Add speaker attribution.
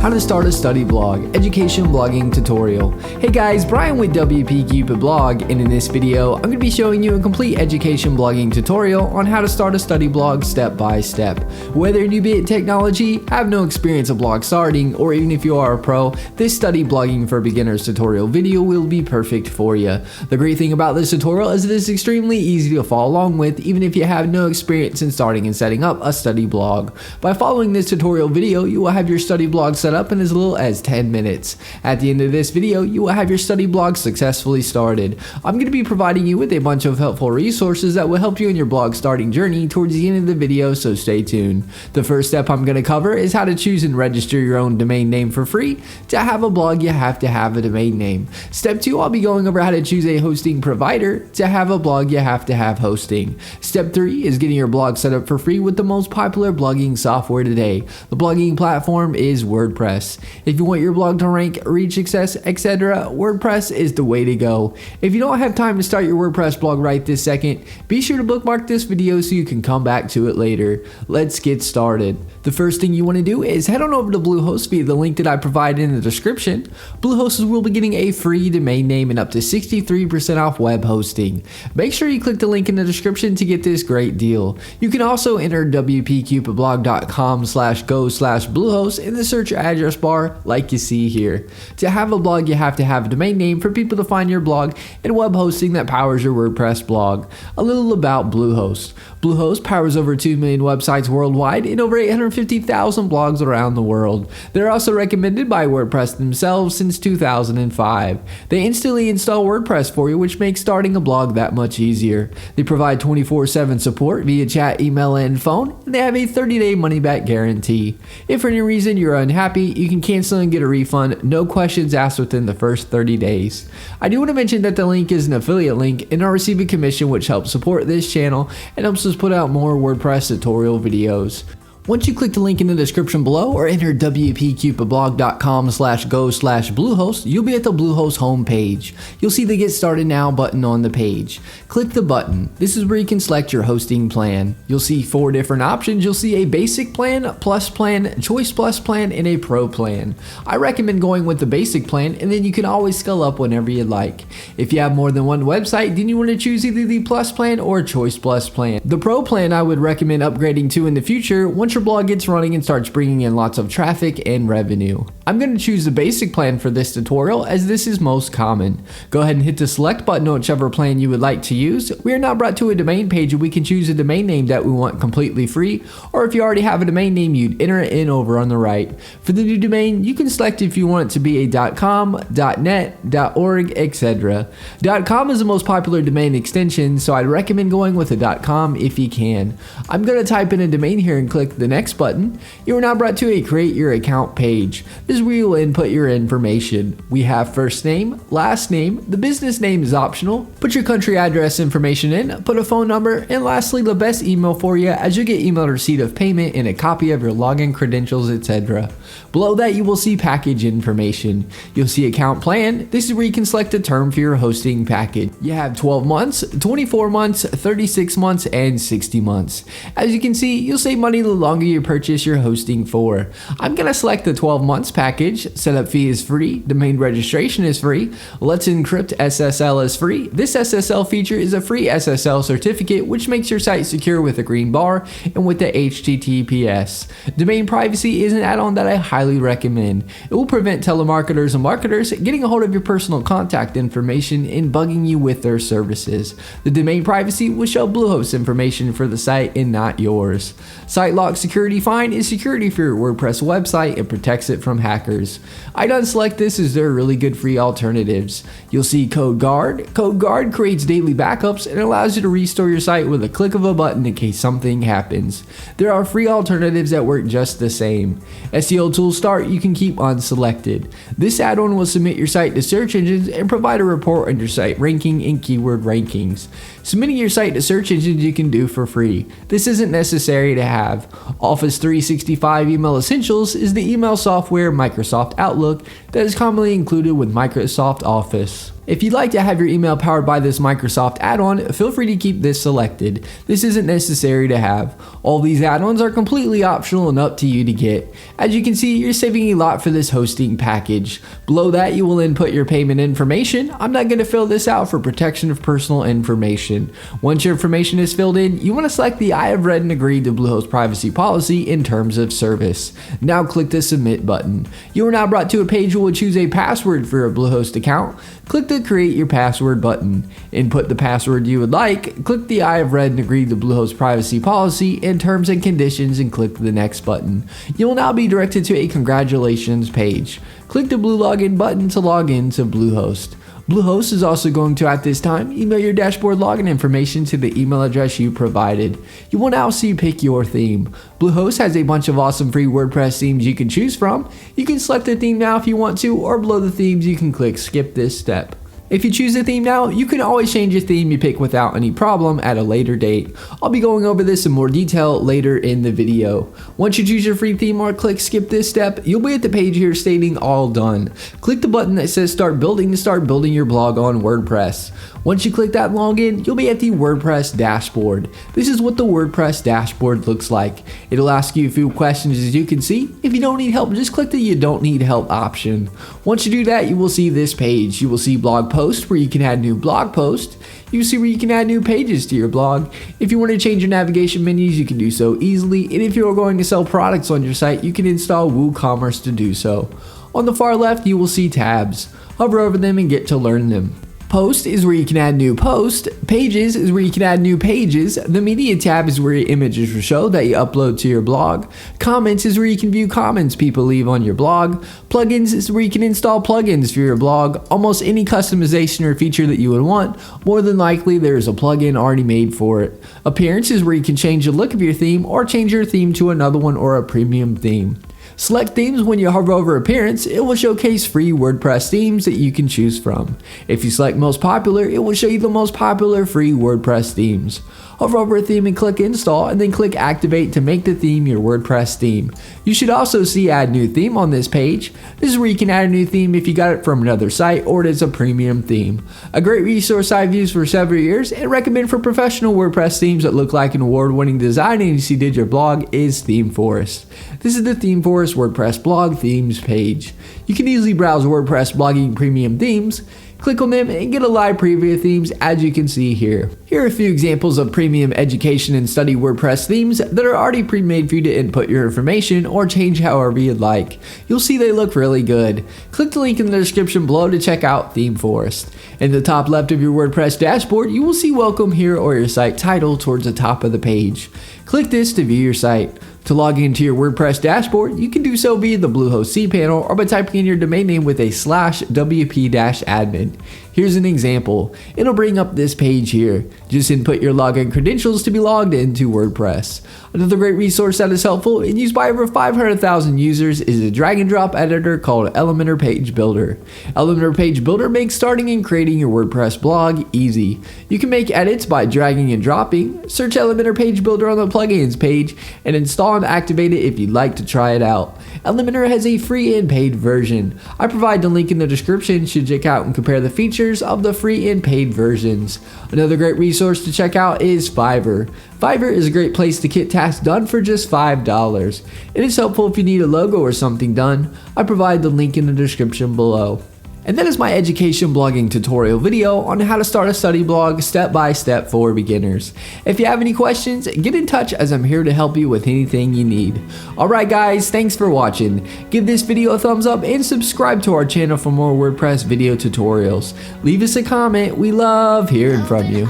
Speaker 1: How to start a study blog, education blogging tutorial. Hey guys, Brian with WP Cupid Blog, and in this video, I'm going to be showing you a complete education blogging tutorial on how to start a study blog step by step. Whether you're newbie at technology, have no experience of blog starting, or even if you are a pro, this study blogging for beginners tutorial video will be perfect for you. The great thing about this tutorial is it is extremely easy to follow along with, even if you have no experience in starting and setting up a study blog. By following this tutorial video, you will have your study blog set up in as little as 10 minutes. At the end of this video, you will have your study blog successfully started. I'm going to be providing you with a bunch of helpful resources that will help you in your blog starting journey towards the end of the video, so stay tuned. The first step I'm going to cover is how to choose and register your own domain name for free. To have a blog, you have to have a domain name. Step 2, I'll be going over how to choose a hosting provider. To have a blog, you have to have hosting. Step 3 is getting your blog set up for free with the most popular blogging software today. The blogging platform is WordPress. If you want your blog to rank, reach success, etc., WordPress is the way to go. If you don't have time to start your WordPress blog right this second, be sure to bookmark this video so you can come back to it later. Let's get started. The first thing you want to do is head on over to Bluehost via the link that I provided in the description. Bluehost will be getting a free domain name and up to 63% off web hosting. Make sure you click the link in the description to get this great deal. You can also enter wpcupidblog.com/go/Bluehost in the search address bar like you see here. To have a blog, you have to have a domain name for people to find your blog and web hosting that powers your WordPress blog. A little about Bluehost. Bluehost powers over 2 million websites worldwide and over 850,000 blogs around the world. They're also recommended by WordPress themselves since 2005. They instantly install WordPress for you, which makes starting a blog that much easier. They provide 24/7 support via chat, email, and phone, and they have a 30-day money-back guarantee. If for any reason you're unhappy, you can cancel and get a refund, no questions asked within the first 30 days. I do want to mention that the link is an affiliate link, and I'll receive a commission which helps support this channel and helps us put out more WordPress tutorial videos. Once you click the link in the description below or enter wpcupidblog.com/go/Bluehost, you'll be at the Bluehost homepage. You'll see the Get Started Now button on the page. Click the button. This is where you can select your hosting plan. You'll see 4 different options. You'll see a basic plan, plus plan, choice plus plan, and a pro plan. I recommend going with the basic plan, and then you can always scale up whenever you like. If you have more than one website, then you want to choose either the plus plan or choice plus plan. The pro plan I would recommend upgrading to in the future once your blog gets running and starts bringing in lots of traffic and revenue. I'm going to choose the basic plan for this tutorial as this is most common. Go ahead and hit the select button on whichever plan you would like to use. We are now brought to a domain page and we can choose a domain name that we want completely free, or if you already have a domain name, you'd enter it in over on the right. For the new domain, you can select if you want it to be a .com, .net, .org, etc. .com is the most popular domain extension, so I'd recommend going with a .com if you can. I'm going to type in a domain here and click the next button. You are now brought to a create your account page. This is where you will input your information. We have first name, last name, the business name is optional. Put your country address information in, put a phone number, and lastly the best email for you, as you get emailed receipt of payment and a copy of your login credentials, etc. Below that you will see package information. You'll see account plan. This is where you can select a term for your hosting package. You have 12 months, 24 months, 36 months, and 60 months. As you can see, you'll save money the longer you purchase your hosting for. I'm going to select the 12 months package. Setup fee is free. Domain registration is free. Let's Encrypt SSL is free. This SSL feature is a free SSL certificate which makes your site secure with a green bar and with the HTTPS. Domain privacy is an add-on that I highly recommend. It will prevent telemarketers and marketers getting a hold of your personal contact information and bugging you with their services. The domain privacy will show Bluehost information for the site and not yours. Site lock security fine is security for your WordPress website and protects it from hackers. I'd unselect this as there are really good free alternatives. You'll see Code Guard. Code Guard creates daily backups and allows you to restore your site with a click of a button in case something happens. There are free alternatives that work just the same. SEO Tool Start you can keep unselected. This add-on will submit your site to search engines and provide a report on your site ranking and keyword rankings. Submitting your site to search engines you can do for free. This isn't necessary to have. Office 365 Email Essentials is the email software Microsoft Outlook that is commonly included with Microsoft Office. If you'd like to have your email powered by this Microsoft add-on, feel free to keep this selected. This isn't necessary to have. All these add-ons are completely optional and up to you to get. As you can see, you're saving a lot for this hosting package. Below that, you will input your payment information. I'm not going to fill this out for protection of personal information. Once your information is filled in, you want to select the I have read and agreed to Bluehost privacy policy in terms of service. Now click the submit button. You are now brought to a page where you will choose a password for your Bluehost account. Click the create your password button. Input the password you would like. Click the I have read and agreed to Bluehost privacy policy in terms and conditions and click the next button. You will now be directed to a congratulations page. Click the blue login button to log in to Bluehost. Bluehost is also going to, at this time, email your dashboard login information to the email address you provided. You will now see pick your theme. Bluehost has a bunch of awesome free WordPress themes you can choose from. You can select a theme now if you want to, or below the themes you can click skip this step. If you choose a theme now, you can always change a theme you pick without any problem at a later date. I'll be going over this in more detail later in the video. Once you choose your free theme or click skip this step, you'll be at the page here stating all done. Click the button that says start building to start building your blog on WordPress. Once you click that login, you'll be at the WordPress dashboard. This is what the WordPress dashboard looks like. It'll ask you a few questions as you can see. If you don't need help, just click the you don't need help option. Once you do that, you will see this page. You will see blog post where you can add new blog posts. You see where you can add new pages to your blog. If you want to change your navigation menus, you can do so easily. And if you're going to sell products on your site, you can install WooCommerce to do so. On the far left, you will see tabs. Hover over them and get to learn them. Post is where you can add new posts. Pages is where you can add new pages. The media tab is where your images will show that you upload to your blog. Comments is where you can view comments people leave on your blog. Plugins is where you can install plugins for your blog. Almost any customization or feature that you would want, more than likely there is a plugin already made for it. Appearance is where you can change the look of your theme or change your theme to another one or a premium theme. Select themes. When you hover over appearance, it will showcase free WordPress themes that you can choose from. If you select most popular, it will show you the most popular free WordPress themes. Hover over a theme and click install, and then click activate to make the theme your WordPress theme. You should also see add new theme on this page. This is where you can add a new theme if you got it from another site or it is a premium theme. A great resource I've used for several years and recommend for professional WordPress themes that look like an award-winning design agency did your blog is ThemeForest. This is the ThemeForest WordPress blog themes page. You can easily browse WordPress blogging premium themes. Click on them and get a live preview of themes as you can see here. Here are a few examples of premium education and study WordPress themes that are already pre-made for you to input your information or change however you'd like. You'll see they look really good. Click the link in the description below to check out ThemeForest. In the top left of your WordPress dashboard, you will see welcome here or your site title towards the top of the page. Click this to view your site. To log into your WordPress dashboard, you can do so via the Bluehost cPanel or by typing in your domain name with a /wp-admin. Here's an example. It'll bring up this page here. Just input your login credentials to be logged into WordPress. Another great resource that is helpful and used by over 500,000 users is a drag and drop editor called Elementor Page Builder. Elementor Page Builder makes starting and creating your WordPress blog easy. You can make edits by dragging and dropping. Search Elementor Page Builder on the plugins page and install and activate it if you'd like to try it out. Elementor has a free and paid version. I provide the link in the description to check out and compare the features of the free and paid versions. Another great resource to check out is Fiverr. Fiverr is a great place to get tasks done for just $5. It is helpful if you need a logo or something done. I provide the link in the description below. And that is my education blogging tutorial video on how to start a study blog step by step for beginners. If you have any questions, get in touch as I'm here to help you with anything you need. Alright guys, thanks for watching. Give this video a thumbs up and subscribe to our channel for more WordPress video tutorials. Leave us a comment, we love hearing from you.